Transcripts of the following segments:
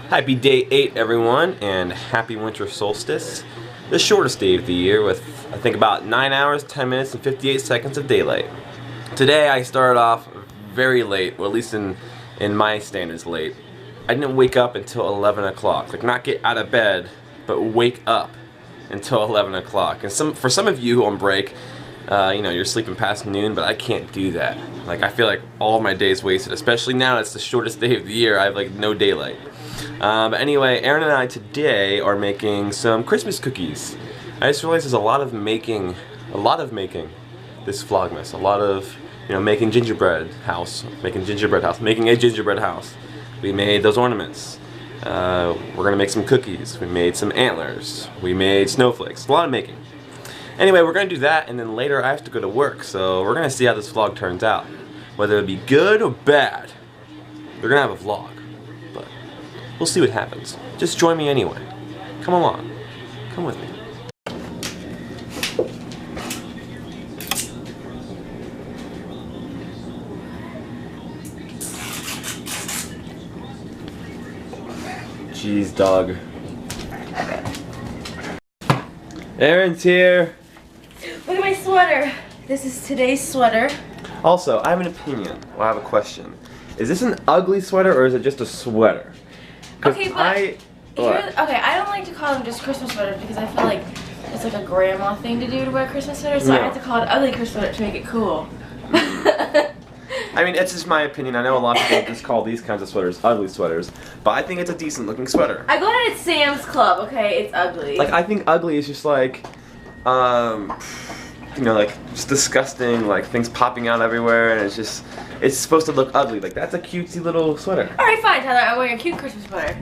Happy day 8 everyone, and happy winter solstice. The shortest day of the year with I think about 9 hours, 10 minutes and 58 seconds of daylight. Today I started off very late, or at least in my standards late. I didn't wake up until 11 o'clock. Like, not get out of bed, but wake up until 11 o'clock. And for some of you on break, you know, you're sleeping past noon, but I can't do that. Like, I feel like all my days wasted, especially now it's the shortest day of the year. I have like no daylight. But anyway, Aaron and I today are making some Christmas cookies. I just realized there's a lot of making this Vlogmas. A lot of, you know, making a gingerbread house. Making a gingerbread house. We made those ornaments. We're gonna make some cookies. We made some antlers. We made snowflakes. A lot of making. Anyway, we're gonna do that, and then later I have to go to work, so we're gonna see how this vlog turns out. Whether it be good or bad, we're gonna have a vlog. But we'll see what happens. Just join me anyway. Come along. Come with me. Jeez, dog. Aaron's here. Look at my sweater. This is today's sweater. Also, I have an opinion. Well, I have a question. Is this an ugly sweater or is it just a sweater? Okay, but I don't like to call them just Christmas sweaters because I feel like it's like a grandma thing to do to wear Christmas sweaters, so I have to call it ugly Christmas sweater to make it cool. I mean, it's just my opinion. I know a lot of people just call these kinds of sweaters ugly sweaters, but I think it's a decent looking sweater. I got it at Sam's Club, okay? It's ugly. Like, I think ugly is just like, you know, like, just disgusting, like, things popping out everywhere, and it's supposed to look ugly. Like, that's a cutesy little sweater. Alright, fine, Tyler, I'm wearing a cute Christmas sweater.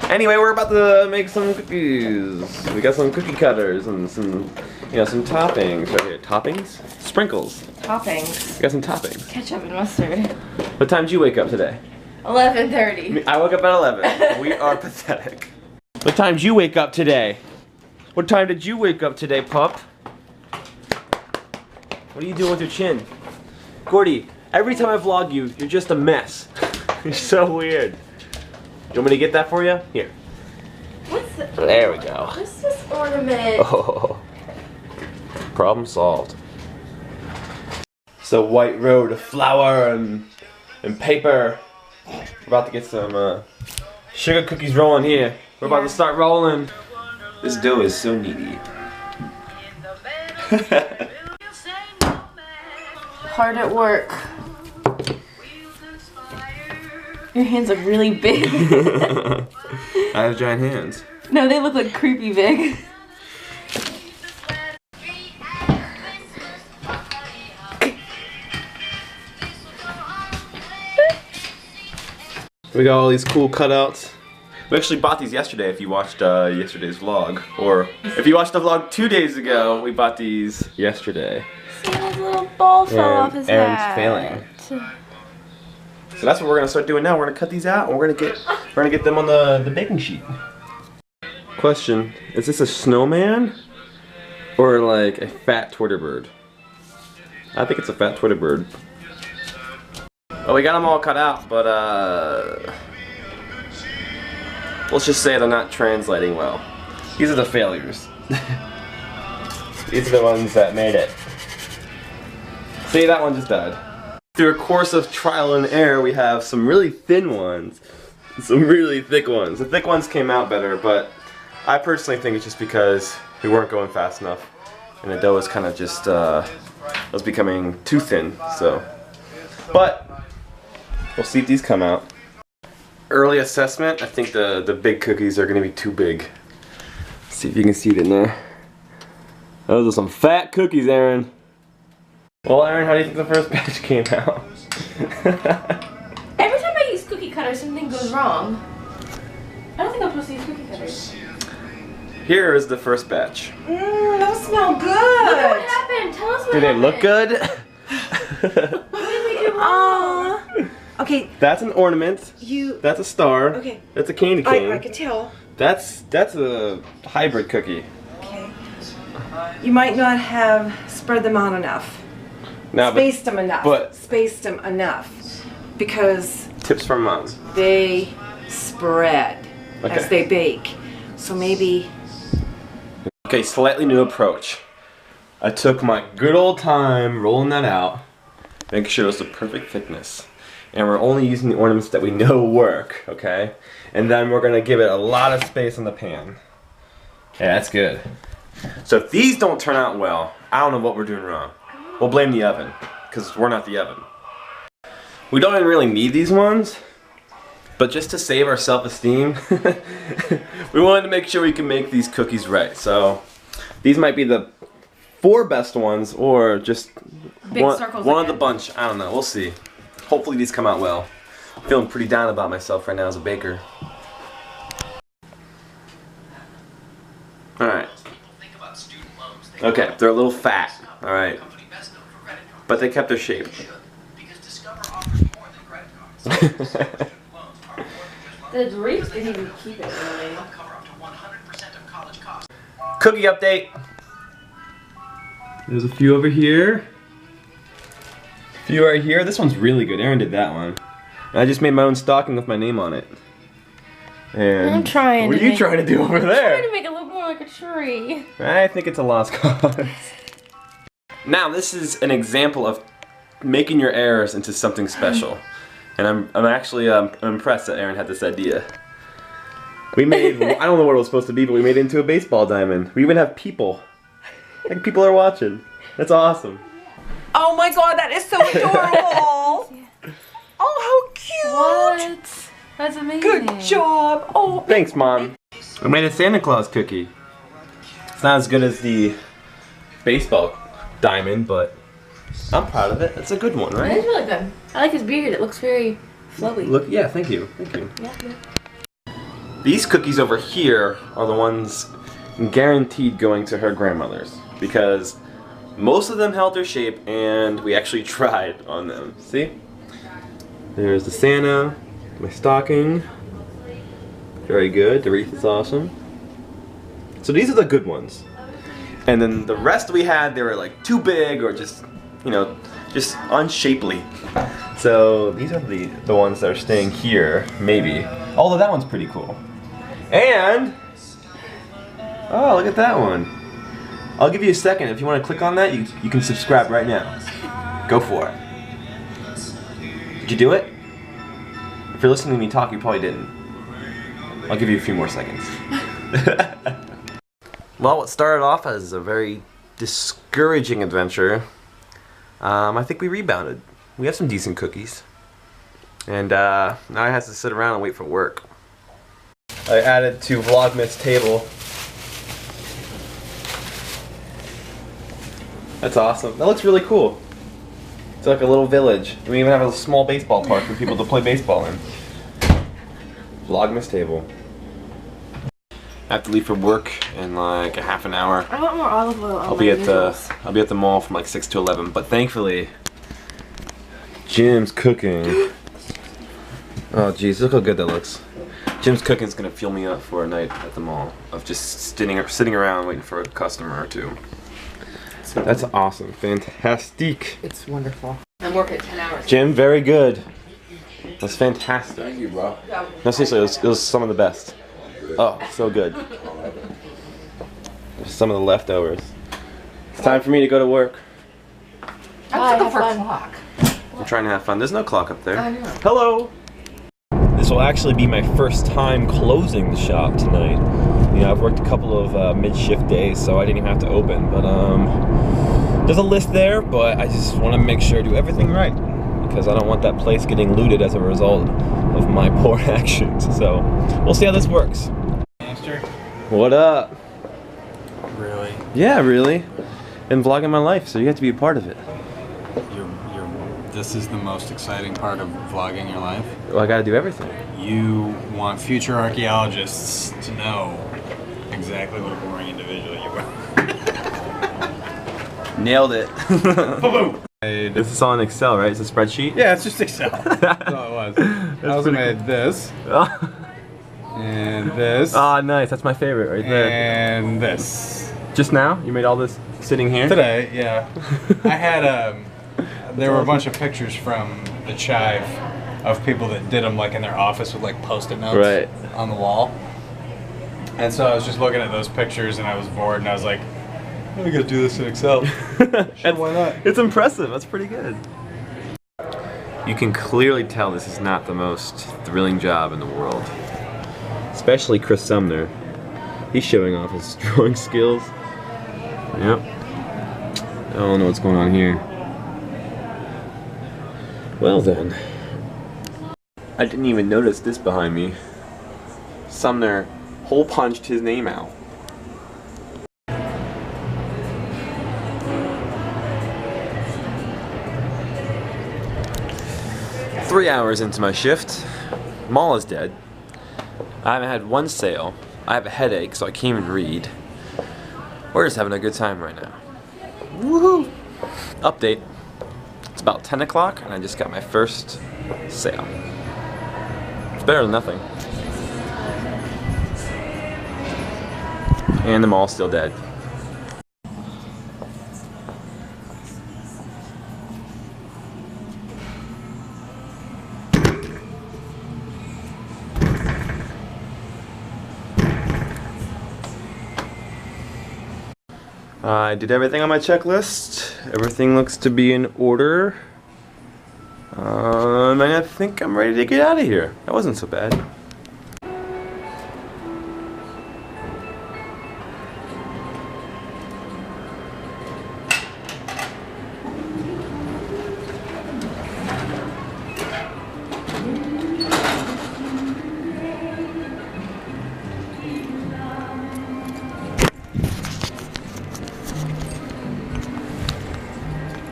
Anyway, we're about to make some cookies. We got some cookie cutters and some, you know, some toppings right here. Toppings? Sprinkles. Toppings. We got some toppings. Ketchup and mustard. What time did you wake up today? 11:30. I woke up at 11. We are pathetic. What time did you wake up today? What time did you wake up today, pup? What are you doing with your chin? Gordy, every time I vlog you, you're just a mess. You're so weird. You want me to get that for you? Here. What's the... There we go. What's this ornament? Oh. Problem solved. So white road of flour and paper. We're about to get some sugar cookies rolling here. We're about to start rolling. This dough is so needy. Hard at work. Your hands look really big. I have giant hands. No, they look like creepy big. We got all these cool cutouts. We actually bought these yesterday if you watched yesterday's vlog. Or if you watched the vlog 2 days ago, we bought these yesterday. See, his little ball fell off his Aaron's hat. failing. So that's what we're gonna start doing now. We're gonna cut these out and we're gonna get them on the baking sheet. Question, is this a snowman? Or like a fat Twitter bird? I think it's a fat Twitter bird. Well, we got them all cut out, but let's just say they're not translating well. These are the failures. These are the ones that made it. See, that one just died. Through a course of trial and error, we have some really thin ones, some really thick ones. The thick ones came out better, but I personally think it's just because we weren't going fast enough, and the dough was kind of just was becoming too thin. So, but we'll see if these come out. Early assessment, I think the big cookies are gonna be too big. Let's see if you can see it in there. Those are some fat cookies, Aaron. Well, Aaron, how do you think the first batch came out? Every time I use cookie cutters, something goes wrong. I don't think I'm supposed to use cookie cutters. Here is the first batch. Those smell good. Look at what happened. Tell us what Do they look good? What did we do wrong? Okay. That's an ornament. That's a star. Okay. That's a candy cane. I could tell. That's a hybrid cookie. Okay. You might not have spread them out enough. No, spaced them enough. But spaced them enough. Because tips from Mom. they spread as they bake. So maybe... Okay, slightly new approach. I took my good old time rolling that out, making sure it was the perfect thickness. And we're only using the ornaments that we know work, okay? And then we're gonna give it a lot of space on the pan. Yeah, that's good. So if these don't turn out well, I don't know what we're doing wrong. We'll blame the oven, because we're not the oven. We don't even really need these ones, but just to save our self-esteem, we wanted to make sure we can make these cookies right. So these might be the 4 best ones, or just one of the bunch. I don't know, we'll see. Hopefully these come out well. I'm feeling pretty down about myself right now as a baker. Alright. Okay, they're a little fat, alright. But they kept their shape. The drapes didn't even keep it really. Cookie update. There's a few over here. A few right here. This one's really good. Aaron did that one. And I just made my own stocking with my name on it. And I'm trying. What are you trying to do over there? I'm trying to make it look more like a tree. I think it's a lost cause. Now this is an example of making your errors into something special. And I'm actually impressed that Aaron had this idea. We made, I don't know what it was supposed to be, but we made it into a baseball diamond. We even have people. Like people are watching. That's awesome. Oh my god, that is so adorable! Oh, how cute! What? That's amazing. Good job! Oh, thanks, Mom. We made a Santa Claus cookie. It's not as good as the baseball diamond, but I'm proud of it. It's a good one, right? It is really good. I like his beard. It looks very flowy. Look, yeah, thank you. Thank you. Yeah. These cookies over here are the ones guaranteed going to her grandmother's, because most of them held their shape and we actually tried on them. See? There's the Santa, my stocking. Very good. The wreath is awesome. So these are the good ones. And then the rest we had, they were like too big or just, you know, just unshapely. So these are the ones that are staying here, maybe. Although that one's pretty cool. And, oh, look at that one. I'll give you a second. If you want to click on that, you can subscribe right now. Go for it. Did you do it? If you're listening to me talk, you probably didn't. I'll give you a few more seconds. Well, what started off as a very discouraging adventure, I think we rebounded. We have some decent cookies. And now I have to sit around and wait for work. I added to Vlogmas table. That's awesome. That looks really cool. It's like a little village. We even have a small baseball park for people to play baseball in. Vlogmas table. I have to leave for work in like a half an hour. I want more olive oil. I'll be at the mall from like 6 to 11. But thankfully, Jim's cooking. Oh geez, look how good that looks. Jim's cooking is gonna fuel me up for a night at the mall of just sitting around waiting for a customer or two. That's awesome, fantastic. it's wonderful. I'm working 10 hours. Jim, very good. That's fantastic. Thank you, bro. No, seriously, it was some of the best. Oh, so good. Some of the leftovers. It's time for me to go to work. I'm looking for a clock. I'm trying to have fun. There's no clock up there. I know. Hello! This will actually be my first time closing the shop tonight. You know, I've worked a couple of mid-shift days, so I didn't even have to open. But there's a list there, but I just want to make sure I do everything right, because I don't want that place getting looted as a result of my poor actions. So we'll see how this works. What up? Really? Yeah, really. And vlogging my life, so you have to be a part of it. This is the most exciting part of vlogging your life? Well, I gotta do everything. You want future archaeologists to know exactly what a boring individual you are. Nailed it. Boom! This is all in Excel, right? It's a spreadsheet? Yeah, it's just Excel. That's all it was. I also made this. And this. Ah, nice. That's my favorite right there. And this. Just now? You made all this sitting here? Today, yeah. I had there were a bunch of pictures from the chive of people that did them like in their office with like Post-it notes Right. on the wall. And so I was just looking at those pictures and I was bored and I was like, oh, we gotta do this in Excel. Sure, why not? It's impressive. That's pretty good. You can clearly tell this is not the most thrilling job in the world. Especially Chris Sumner. He's showing off his drawing skills. Yep. I don't know what's going on here. Well then. I didn't even notice this behind me. Sumner hole punched his name out. Three hours into my shift, mall is dead. I haven't had one sale. I have a headache, so I can't even read. We're just having a good time right now. Woohoo! Update. It's about 10 o'clock, and I just got my first sale. It's better than nothing. And the mall's still dead. I did everything on my checklist. Everything looks to be in order. And I think I'm ready to get out of here. That wasn't so bad.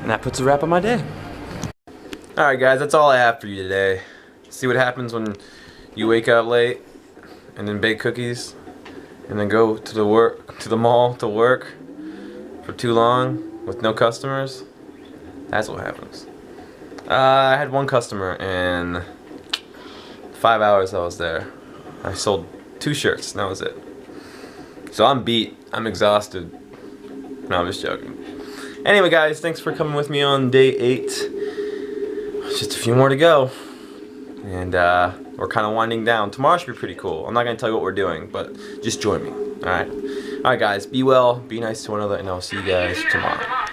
And that puts a wrap on my day. Alright guys, that's all I have for you today. See what happens when you wake up late and then bake cookies and then go to the mall to work for too long with no customers. That's what happens. I had one customer in 5 hours I was there. I sold 2 shirts and that was it. So I'm beat, I'm exhausted. No, I'm just joking. Anyway guys, thanks for coming with me on day 8. Just a few more to go. And we're kind of winding down. Tomorrow should be pretty cool. I'm not going to tell you what we're doing, but just join me. Alright. Alright guys, be well, be nice to one another, and I'll see you guys tomorrow.